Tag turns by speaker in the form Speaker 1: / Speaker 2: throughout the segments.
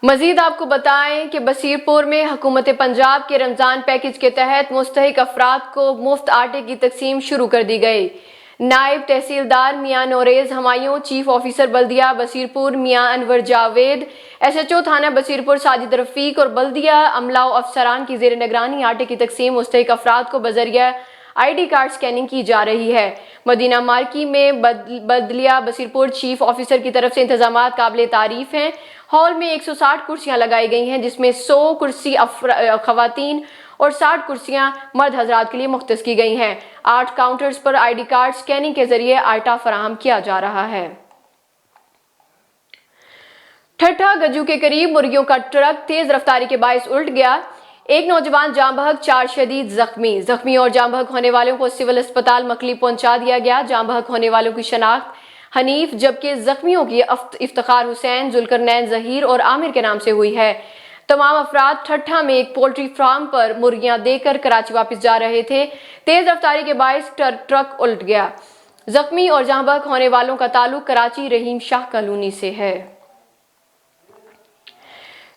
Speaker 1: مزید آپ کو بتائیں کہ بصیرپور میں حکومت پنجاب کے رمضان پیکج کے تحت مستحق افراد کو مفت آٹے کی تقسیم شروع کر دی گئی۔ نائب تحصیلدار میاں نوریز ہمایوں، چیف آفیسر بلدیہ بصیرپور میاں انور جاوید، ایس ایچ او تھانہ بصیرپور ساجد رفیق اور بلدیہ عملہ و افسران کی زیر نگرانی آٹے کی تقسیم مستحق افراد کو بذریعہ آئی ڈی کارڈ سکیننگ کی جا رہی ہے۔ مدینہ مارکی میں بلدیہ بصیرپور چیف آفیسر کی طرف سے انتظامات قابل تعریف ہیں۔ ہال میں 160 کرسیاں لگائی گئی ہیں، جس میں 100 کرسی خواتین اور 60 کرسیاں مرد حضرات کے لیے مختص کی گئی ہیں۔ 8 counters per I D card scanning کے ذریعے آٹا فراہم کیا جا رہا ہے۔ ٹھٹھہ گجو کے قریب مرغیوں کا ٹرک تیز رفتاری کے باعث الٹ گیا۔ ایک نوجوان جاں بحق، 4 شدید زخمی اور جاں بحق ہونے والوں کو سول اسپتال مکلی پہنچا دیا گیا۔ جاں بحق ہونے والوں کی شناخت حنیف جبکہ زخمیوں کی افتخار حسین، ذوالقرنین ظہیر اور عامر کے نام سے ہوئی ہے۔ تمام افراد ٹھٹھہ میں ایک پولٹری فارم پر مرغیاں دے کر کراچی واپس جا رہے تھے۔ تیز رفتاری کے باعث ٹرک الٹ گیا۔ زخمی اور جاں بحق ہونے والوں کا تعلق کراچی رحیم شاہ کالونی سے ہے۔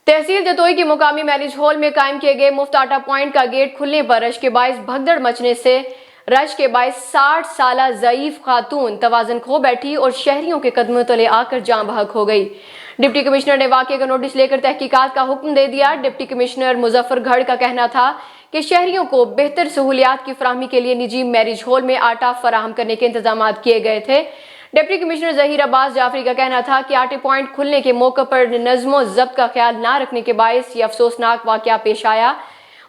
Speaker 1: تحصیل جتوئی کی مقامی میرج ہال میں قائم کیے گئے مفت آٹا پوائنٹ کا گیٹ کھلنے پر رش کے باعث بھگدڑ مچنے سے 60 سالہ ضعیف خاتون توازن کھو بیٹھی اور شہریوں کے قدموں تلے آ کر جاں بحق ہو گئی۔ ڈپٹی کمشنر نے واقعے کا نوٹس لے کر تحقیقات کا حکم دے دیا۔ ڈپٹی کمشنر مظفر گھڑ کا کہنا تھا کہ شہریوں کو بہتر سہولیات کی فراہمی کے لیے نجی میرج ہال میں آٹا فراہم کرنے کے انتظامات کیے گئے تھے۔ ڈپٹی کمشنر ظہیر عباس جعفری کا کہنا تھا کہ آٹے پوائنٹ کھلنے کے موقع پر نظم و ضبط کا خیال نہ رکھنے کے باعث یہ افسوسناک واقعہ پیش آیا۔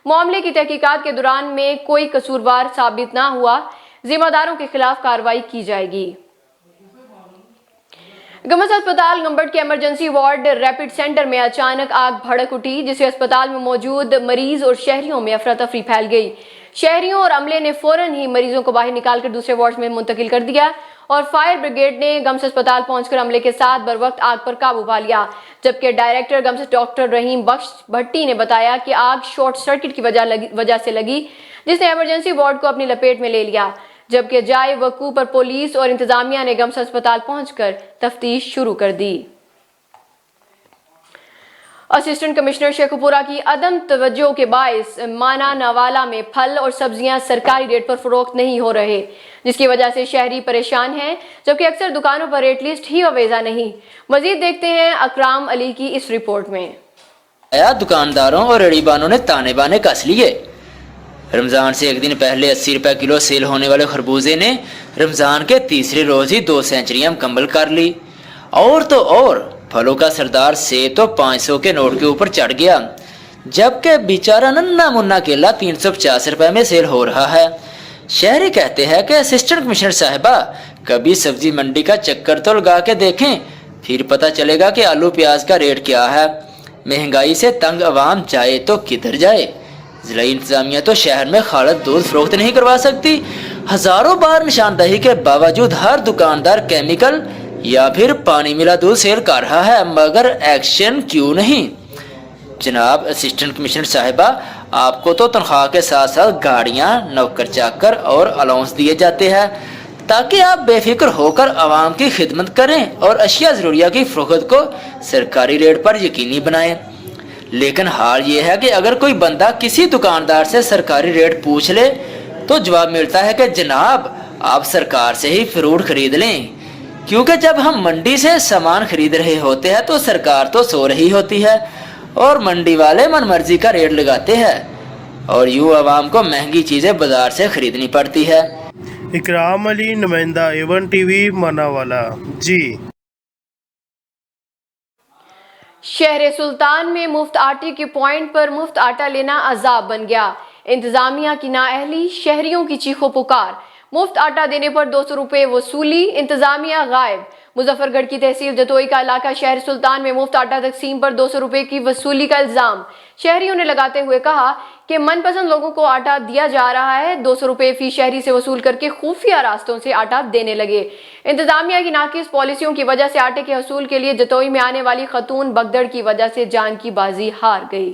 Speaker 1: معاملے کی تحقیقات کے دوران میں کوئی قصوروار ثابت نہ ہوا۔ ذمہ داروں کے خلاف کارروائی کی جائے گی۔ گمز ہسپتال گمبٹ کے ایمرجنسی وارڈ ریپڈ سینٹر میں اچانک آگ بھڑک اٹھی، جس سے اسپتال میں موجود مریض اور شہریوں میں افراتفری پھیل گئی۔ شہریوں اور عملے نے فوراً ہی مریضوں کو باہر نکال کر دوسرے وارڈ میں منتقل کر دیا اور فائر بریگیڈ نے گمز ہسپتال پہنچ کر عملے کے ساتھ بروقت آگ پر قابو پا لیا، جبکہ ڈائریکٹر گمز ڈاکٹر رحیم بخش بھٹی نے بتایا کہ آگ شارٹ سرکٹ کی وجہ سے لگی، جس نے ایمرجنسی وارڈ کو اپنی لپیٹ میں لے لیا، جبکہ جائے وقوع پر پولیس اور انتظامیہ نے گمز ہسپتال پہنچ کر تفتیش شروع کر دی۔ اسسٹنٹ کمشنر شیخو پورہ کی عدم توجہ کے باعث مانا نوالا میں پھل اور سبزیاں سرکاری ریٹ پر فروخت نہیں ہو رہے، جس کی وجہ سے شہری پریشان ہیں، جبکہ اکثر دکانوں پر ریٹ لسٹ ہی ویزا نہیں۔ مزید دیکھتے ہیں اکرام علی کی اس رپورٹ میں۔
Speaker 2: دکانداروں اور ریڑھی بانوں نے تانے بانے کس لیے۔ رمضان سے ایک دن پہلے 80 روپے کلو سیل ہونے والے خربوزے نے رمضان کے تیسرے روز ہی 2 سینچریاں مکمل کر لی، اور تو اور پھلوں کا سردار سیب تو 500 کے نوٹ کے اوپر چڑھ گیا، جبکہ بیچارہ ننا منا کیلا 350 روپے میں سیل ہو رہا ہے۔ شہری کہتے ہیں کہ اسسٹنٹ کمشنر صاحبہ کبھی سبزی منڈی کا چکر تو لگا کے دیکھیں، پھر پتہ چلے گا کہ آلو پیاز کا ریٹ کیا ہے۔ مہنگائی سے تنگ عوام جائے تو کدھر جائے؟ ضلع انتظامیہ تو شہر میں خالص دودھ فروخت نہیں کروا سکتی۔ ہزاروں بار نشاندہی کے باوجود ہر دکاندار کیمیکل یا پھر پانی ملا دودھ سیل کر رہا ہے، مگر ایکشن کیوں نہیں؟ جناب اسسٹنٹ کمشنر صاحبہ، آپ کو تو تنخواہ کے ساتھ ساتھ گاڑیاں، نوکر چاکر اور الاؤنس دیے جاتے ہیں تاکہ آپ بے فکر ہو کر عوام کی خدمت کریں اور اشیاء ضروریہ کی فروخت کو سرکاری ریٹ پر یقینی بنائیں۔ لیکن حال یہ ہے کہ اگر کوئی بندہ کسی دکاندار سے سرکاری ریٹ پوچھ لے تو جواب ملتا ہے کہ جناب آپ سرکار سے ہی فروٹ خرید لیں، کیونکہ جب ہم منڈی سے سامان خرید رہے ہوتے ہیں تو سرکار تو سو رہی ہوتی ہے اور منڈی والے من مرضی کا ریٹ لگاتے ہیں، اور یوں عوام کو مہنگی چیزیں بازار سے خریدنی پڑتی ہے۔
Speaker 3: اکرام علی، نمائندہ ایون ٹی وی مناوالا۔ جی
Speaker 1: شہر سلطان میں مفت آٹے کے پوائنٹ پر مفت آٹا لینا عذاب بن گیا۔ انتظامیہ کی نااہلی، شہریوں کی چیخو پکار، مفت آٹا دینے پر 200 روپے وصولی، انتظامیہ غائب۔ مظفر گڑھ کی تحصیل جتوئی کا علاقہ شہر سلطان میں مفت آٹا تقسیم پر 200 روپے کی وصولی کا الزام شہریوں نے لگاتے ہوئے کہا کہ من پسند لوگوں کو آٹا دیا جا رہا ہے، 200 روپے فی شہری سے وصول کر کے خفیہ راستوں سے آٹا دینے لگے۔ انتظامیہ کی ناقص پالیسیوں کی وجہ سے آٹے کے حصول کے لیے جتوئی میں آنے والی خاتون بگدڑ کی وجہ سے جان کی بازی ہار گئی۔